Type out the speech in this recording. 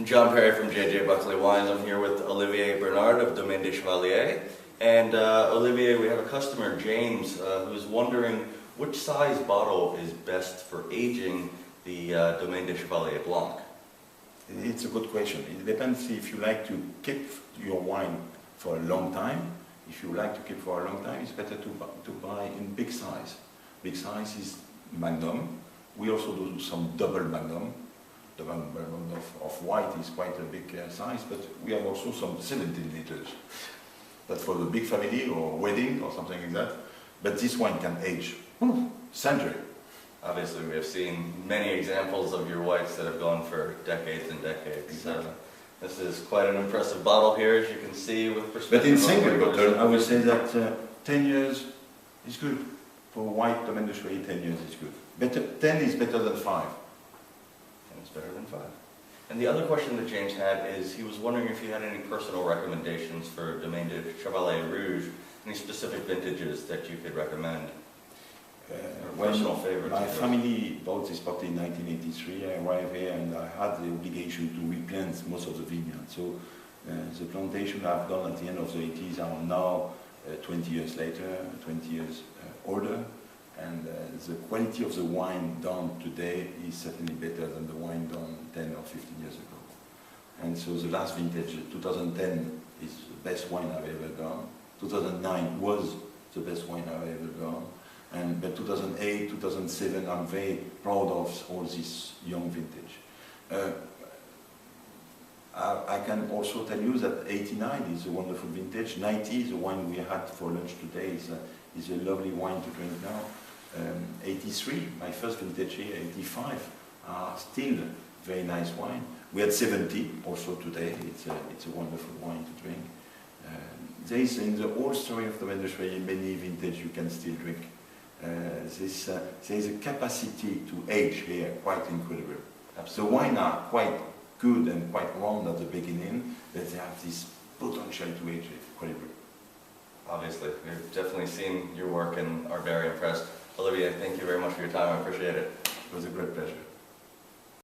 I'm John Perry from J.J. Buckley Wines. I'm here with Olivier Bernard of Domaine de Chevalier. And Olivier, we have a customer, James, who's wondering which size bottle is best for aging the Domaine de Chevalier Blanc. It's a good question. It depends if you like to keep your wine for a long time. If you like to keep for a long time, it's better to buy in big size. Big size is magnum. We also do some double magnum. The magnum of white is quite a big size, but we have also some 17 liters. That's for the big family or wedding or something like that. But this wine can age century. Obviously, we have seen many examples of your whites that have gone for decades and decades. Exactly. This is quite an impressive bottle here, as you can see, with perspective. But in single bottle, I would say that 10 years is good. For white Domaine de Chevalier, 10 years is good. Better, 10 is better than 5. 10 is better than 5. And the other question that James had is, he was wondering if you had any personal recommendations for Domaine de Chevalier Rouge, any specific vintages that you could recommend? Personal favorites. My family bought this property in 1983. I arrived here and I had the obligation to replant most of the vineyards. So the plantation I've done at the end of the 80s are now 20 years later, 20 years older. And the quality of the wine done today is certainly better than the wine done 10 or 15 years ago. And so the last vintage, 2010, is the best wine I've ever done. 2009 was the best wine I've ever done. But 2008, 2007, I'm very proud of all this young vintage. I can also tell you that 89 is a wonderful vintage. 90, the wine we had for lunch today, is a lovely wine to drink now. 83, my first vintage here, 85, are still very nice wine. We had 70 also today. It's a wonderful wine to drink. There is, in the whole story of the Domaine de Chevalier, many vintage you can still drink. There is a capacity to age here quite incredible. The wines are quite good and quite round at the beginning, but they have this potential to age incredible. Obviously, we've definitely seen your work and are very impressed. Olivier, thank you very much for your time. I appreciate it. It was a great pleasure.